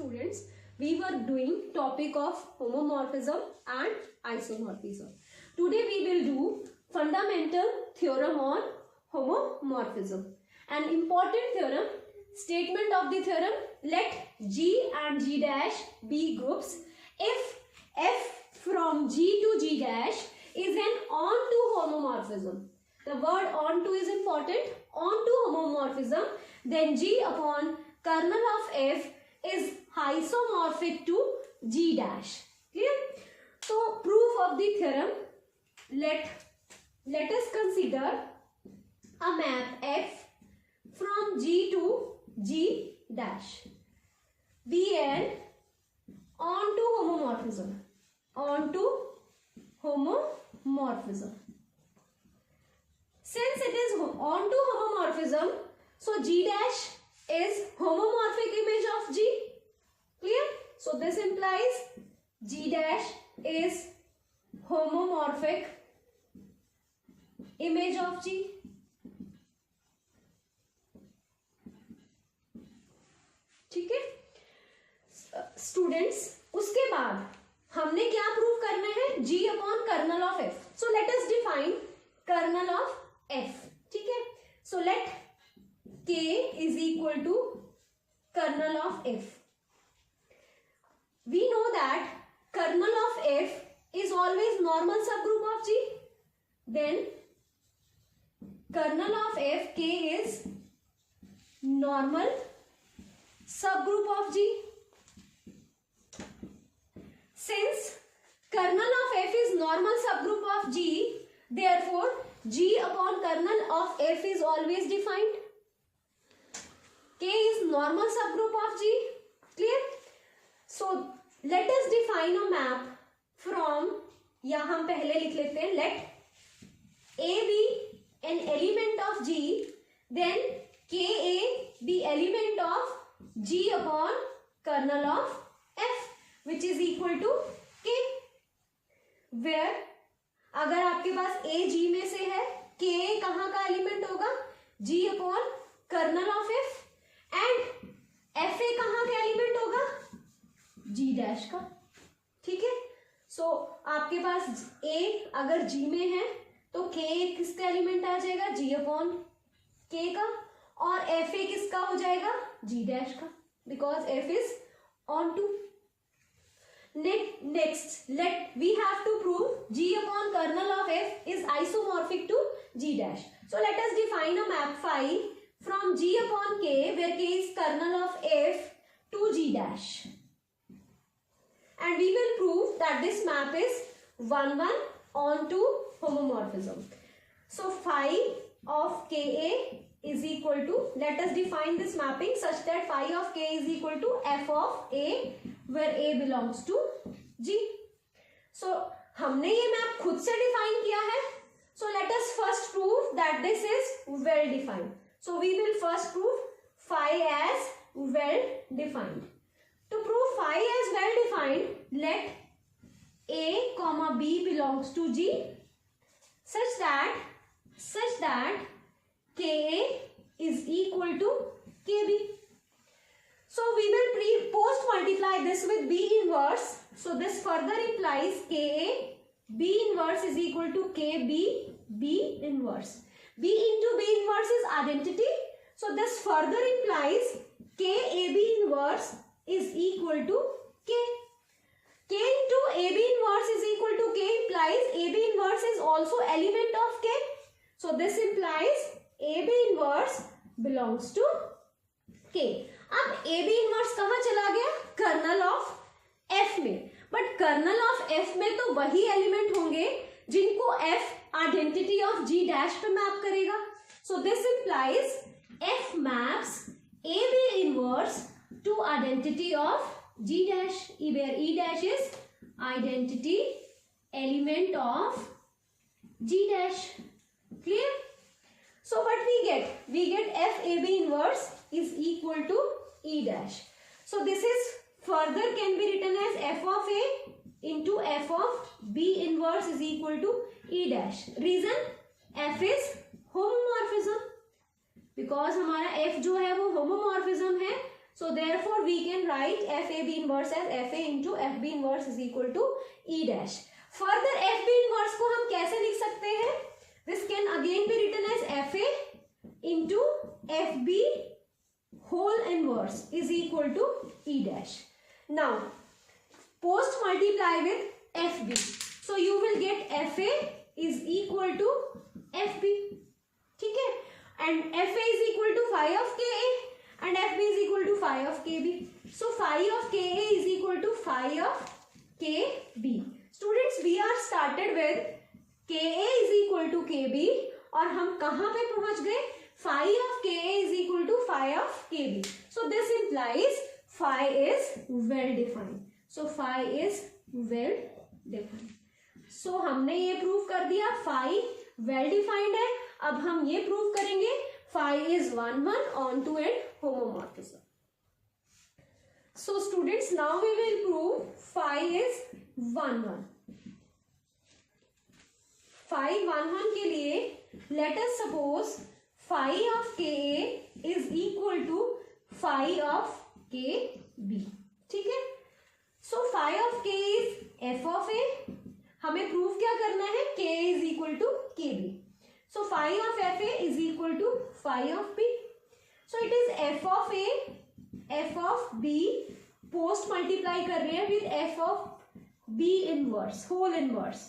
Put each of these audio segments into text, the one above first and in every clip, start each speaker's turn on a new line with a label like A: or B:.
A: students, we were doing topic of homomorphism and isomorphism. Today we will do fundamental theorem on homomorphism. An important theorem, statement of the theorem, let G and G dash be groups if F from G to G dash is an onto homomorphism. The word onto is important. Onto homomorphism, then G upon kernel of F is isomorphic to G dash. Clear? So proof of the theorem, let us consider a map F from G to G dash. Vn onto homomorphism. Onto homomorphism. Since it is onto homomorphism, so G dash is homomorphic image of G. Clear? So this implies G dash is homomorphic image of G. ठीक है students, उसके बाद हमने क्या prove करना है? G upon kernel of F. So let us define kernel of F. ठीक है, so let K is equal to kernel of F. We know that kernel of F is always normal subgroup of G. Then kernel of F, K is normal subgroup of G. Since kernel of F is normal subgroup of G, therefore G upon kernel of F is always defined. K is normal subgroup of G. Clear? So let us define a map from, या हम पहले लिख लेते हैं, let A be an element of G, then KA be element of G upon kernel of F, which is equal to K. Where अगर आपके पास A G में से है, K कहाँ का एलिमेंट होगा? G upon kernel of F. And F A कहाँ का एलिमेंट होगा? G डैश का. ठीक है, सो आपके पास A अगर G में है तो K किसका एलिमेंट आ जाएगा? G अपॉन K का. और एफ ए किसका हो जाएगा? G डैश का, because F is onto. Next let we have to prove G upon kernel of F is isomorphic to G dash. So let us define a map phi from G upon K, where K is kernel of F to G dash, and we will prove that this map is 1-1 onto homomorphism. So phi of Ka is equal to, let us define this mapping such that phi of K is equal to f of A, where A belongs to G. So हमने ये map खुद से define किया है. So let us first prove that this is well defined. So we will first prove phi as well defined. To prove phi as well defined, let A comma B belongs to G such that Ka is equal to Kb. So we will post multiply this with B inverse. So this further implies Ka B inverse is equal to Kb B inverse. B into B inverse is identity. So this further implies KAB inverse is equal to K. K into AB inverse is equal to K implies AB inverse is also element of K. So this implies AB inverse belongs to K. अब AB inverse कहाँ चला गया? Colonel of F में. But colonel of F में तो वही element होंगे जिनको F identity of G dash पे मैप करेगा. सो this implies F maps AB inverse two identity of G dash, where E dash is identity element of G dash. Clear? So what we get? We get F AB inverse is equal to E dash. So this is further can be written as F of A into F of B inverse is equal to E dash. Reason? F is homomorphism. Because हमारा F जो है वो homomorphism है, So therefore we can write FAB inverse as FA into FB inverse is equal to E dash. Further FB inverse को हम कैसे लिख सकते हैं? This can again be written as FA into FB whole inverse is equal to E dash. Now post multiply with FB. So you will get FA is equal to FB. ठीक है? And FA is equal to phi of KA and FB is equal to phi of KB. So phi of KA is equal to phi of KB. Students, we are started with KA is equal to KB और हम कहाँ पे पहुंच गए? Phi of KA is equal to phi of KB. So this implies phi is well defined. So phi is well defined. So हमने ये prove कर दिया phi well defined है. अब हम ये प्रूव करेंगे phi is 1,1 onto and homomorphism. So students, now we will prove phi is 1,1. Phi 1,1 के लिए let us suppose phi of KA is equal to phi of KB. ठीक है? So phi of K is f of A. हमें proof क्या करना है? K is equal to KB. So phi of FA is equal to phi of B. So it is f of A, f of B post multiply कर रहे हैं with f of B inverse, whole inverse.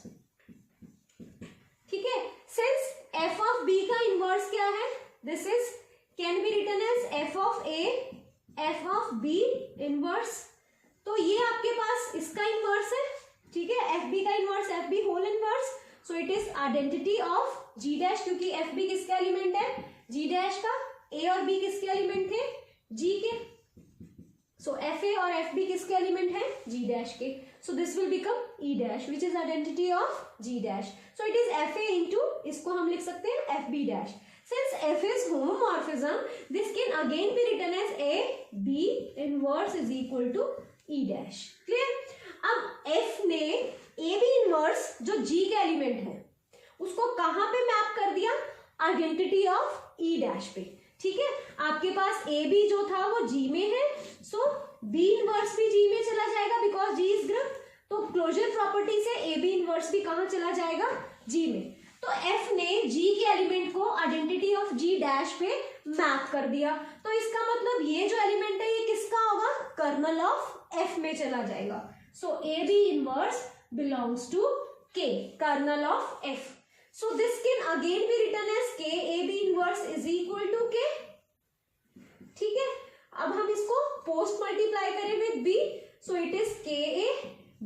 A: ठीक है? Since f of B का inverse क्या है? This is can be written as f of A, f of B inverse. तो ये आपके पास इसका inverse है. ठीक है? FB का inverse, FB whole inverse. So it is identity of G dash, क्योंकि FB किसका एलिमेंट है? G dash का. A और B किसके एलिमेंट थे? G के. So FA और FB किसके एलिमेंट है? G dash के. So this will become E dash, which is identity of G dash. So it is FA into, इसको हम लिख सकते हैं FB dash. Since F is homomorphism, this can again be written as A B inverse is equal to E dash. Clear? अब F ने A B inverse जो G के element है उसको कहां पे मैप कर दिया? आइडेंटिटी ऑफ E डैश पे. ठीक है? आपके पास A B जो था वो G में है. सो B इनवर्स भी G में चला जाएगा बिकॉज G इज ग्रुप. तो क्लोजर प्रॉपर्टी से A B इनवर्स भी कहां चला जाएगा? G में. तो F ने G के एलिमेंट को आइडेंटिटी ऑफ G डैश पे मैप कर दिया. तो इसका मतलब ये जो एलिमेंट है ये किसका होगा? कर्नल ऑफ F में चला जाएगा. सो A B inverse belongs to K, kernel of F. So this can again be written as K A B inverse is equal to K. ठीक है? अब हम इसको post multiply करें with B. So it is K A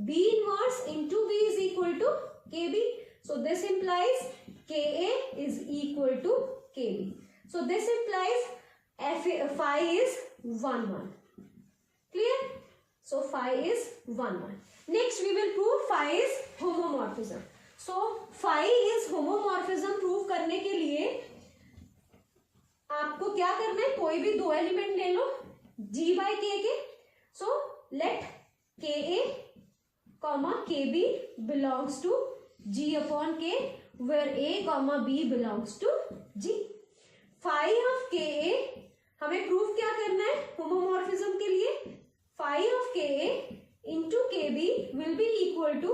A: B inverse into B is equal to K B. So this implies K A is equal to K B. So this implies phi is 1,1. Clear? So phi is 1,1. Next we will prove phi is homomorphism. So phi is homomorphism prove करने के लिए आपको क्या करना है? कोई भी दो एलिमेंट ले लो G by K के. So let KA comma KB belongs to G upon K where A comma B belongs to G. Phi of KA हमें प्रूफ क्या करना है होमोमॉर्फिज्म के लिए? Phi of KA into KB will be equal to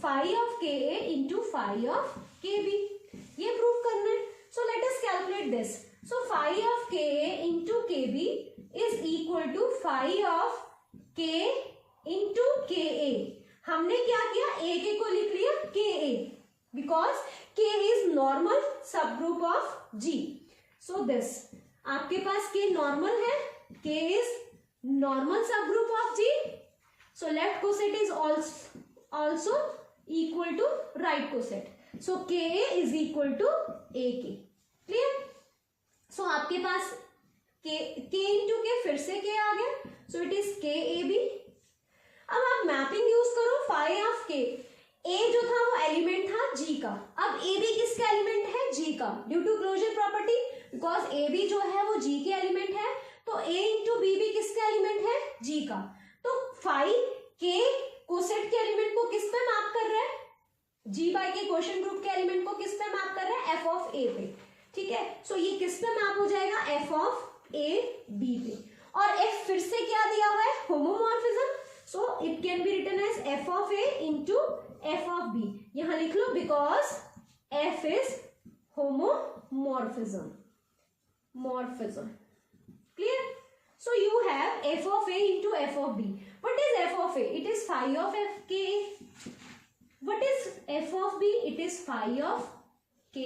A: phi of KA into phi of KB. ये proof करना है. So let us calculate this. So phi of KA into KB is equal to phi of K into KA. हमने क्या किया? A के को लिख लिया KA because K is normal subgroup of G. So this आपके पास K normal है. K is normal subgroup of G. So left coset is also equal to right coset. So KA is equal to AK. Clear? So आपके पास K into K फिर से K आ गया. So it is KAB. अब आप mapping use करो phi of K. A जो था वो एलिमेंट था G का. अब AB किसका एलिमेंट है? G का. Due to closure property because AB जो है वो G के एलिमेंट है. तो A into B भी किसका एलिमेंट है? G का. तो phi K कोसेट के एलिमेंट को किस पे मैप कर रहा है? G by K quotient group के एलिमेंट को किस पे मैप कर रहा है? F of A पे. ठीक है? सो ये किस पे मैप हो जाएगा? F of A B पे. और f फिर से क्या दिया हुआ है, homomorphism, so it can be written as f of a into f of b. यहां लिख लो because f is homomorphism. Clear? So you have f of a into f of b. What is f of a? It is phi of f k a. What is f of b? It is phi of k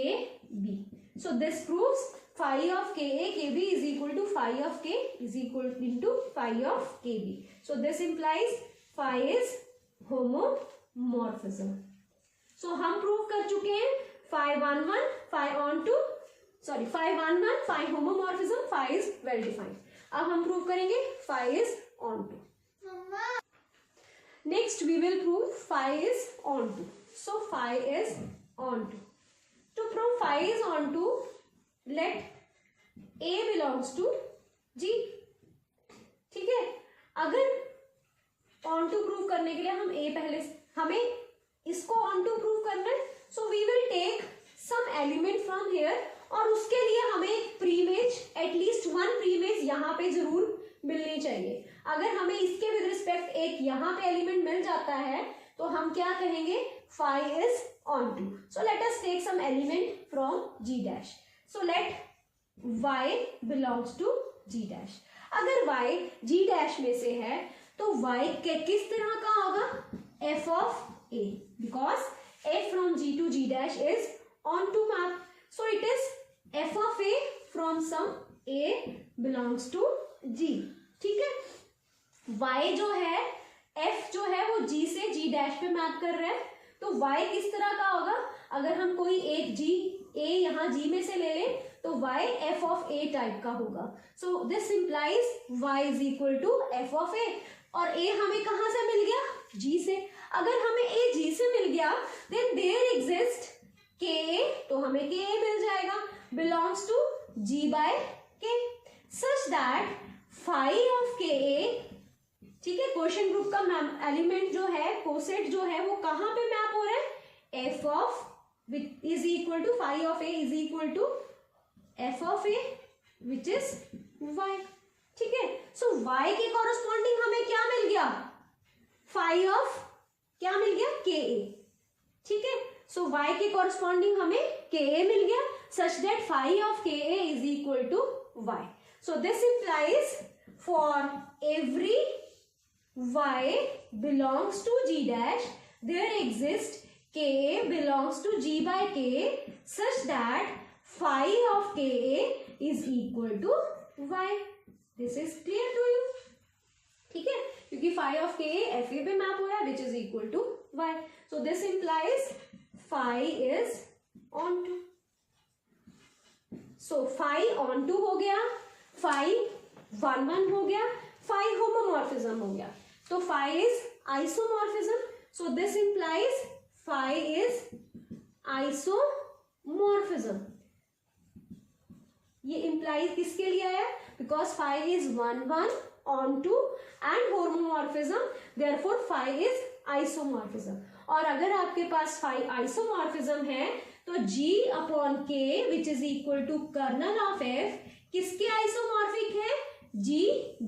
A: b. So this proves phi of ka kb is equal to phi of k is equal into phi of kb. So this implies phi is homomorphism. So हम prove कर चुके हैं phi 1 1 phi on to phi 1 1 phi homomorphism, phi is well defined. अब हम prove करेंगे phi is on to. Next we will prove phi is on to. So phi is on to. To prove phi is on to, let a belongs to g. ठीक है, अगर on to prove करने के लिए हम a पहले हमें इसको on to प्रूव करना है, so we will take some element from here और उसके लिए हमें एक प्रीमेज, एटलीस्ट वन प्रीमेज यहाँ पे जरूर मिलनी चाहिए. अगर हमें इसके विद रिस्पेक्ट एक यहाँ पे एलिमेंट मिल जाता है तो हम क्या कहेंगे, phi is on to. So let us take some element from g dash. So let y belongs to g dash. अगर y g dash में से है तो y किस तरह का होगा, f of a, because f from g to g dash is on to map. So it is f of a from some a belongs to g. ठीक है, y जो है, f जो है वो g से g डैश पे map कर रहा है, तो y किस तरह का होगा, अगर हम कोई एक g a यहाँ g में से ले लें तो y f of a type का होगा. So this implies y is equal to f of a. और a हमें कहाँ से मिल गया, g से. अगर हमें a g से मिल गया देन देयर एग्जिस्ट ka, तो हमें ka मिल जाएगा, belongs to g by k, such that phi of ka, ठीक है, क्वेश्चन ग्रुप का एलिमेंट जो है, कोसेट जो है, वो कहाँ पे मैप हो रहा है, f of is equal to phi of a is equal to f of a which is y. ठीक है, सो y के कॉरस्पॉन्डिंग हमें क्या मिल गया, phi of क्या मिल गया, ka. ठीक है, सो y के कॉरस्पॉन्डिंग हमें ka मिल गया, such that phi of ka is equal to y. So this implies for every y belongs to g dash there exists ka belongs to g by k such that phi of ka is equal to y. This is clear to you? ठीक है, क्योंकि phi of ka fa पे map हो रहा है which is equal to y. So this implies phi is on to. So phi on to हो गया, phi 1 1 हो गया, phi homomorphism हो गया. तो phi is isomorphism. So this implies phi is isomorphism. ये implies किसके लिए आया, because phi is 1 1 on to and homomorphism, therefore phi is isomorphism. और अगर आपके पास phi isomorphism है तो g upon k which is equal to kernel of f किसके isomorphic है, g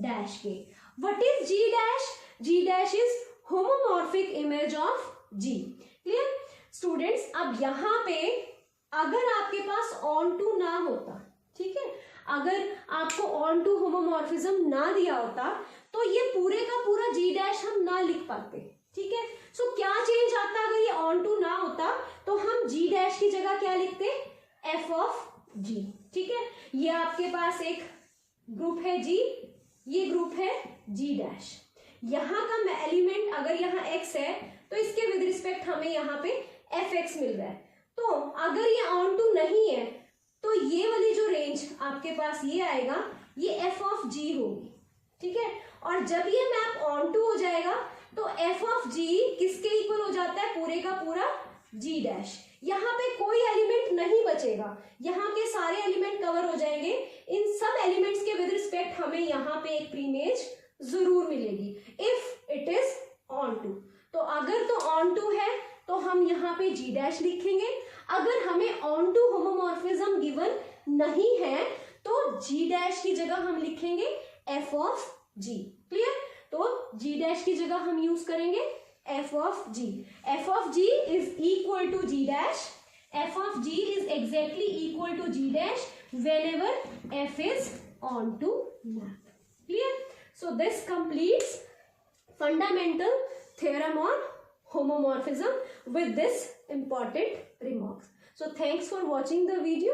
A: dash के. What is g dash? g dash is homomorphic image of g. Clear? Students, अब यहाँ पे अगर आपके पास on to ना होता, ठीक है, अगर आपको on to homomorphism ना दिया होता तो ये पूरे का पूरा g dash हम ना लिख पाते. ठीक है, सो क्या चेंज आता अगर ये on to ना होता, तो हम g dash की जगह क्या लिखते, f of g. ठीक है, ये आपके पास एक ग्रुप है g, ये ग्रुप है g डैश. यहाँ का एलिमेंट अगर यहाँ x है तो इसके विद रिस्पेक्ट हमें यहाँ पे fx मिल रहा है. तो अगर ये ऑन टू नहीं है तो ये वाली जो रेंज आपके पास ये आएगा, ये f of g होगी. ठीक है, और जब ये मैप ऑन टू हो जाएगा तो f of g किसके इक्वल हो जाता है, पूरे का पूरा g डैश. यहाँ पे कोई एलिमेंट नहीं बचेगा, यहाँ के सारे एलिमेंट कवर हो जाएंगे. इन सब एलिमेंट्स के विद रिस्पेक्ट हमें यहाँ पे एक प्रीमेज जरूर मिलेगी if it is onto. तो अगर तो ऑन टू है तो हम यहाँ पे g डैश लिखेंगे. अगर हमें ऑन टू होमोमॉर्फिज्म गिवन नहीं है तो g डैश की जगह हम लिखेंगे एफ ऑफ जी। क्लियर? तो जी डैश की जगह हम यूज करेंगे f of g. F of g is equal to g dash. F of g is exactly equal to g dash whenever f is onto map. Clear? So this completes fundamental theorem on homomorphism with this important remarks. So thanks for watching the video.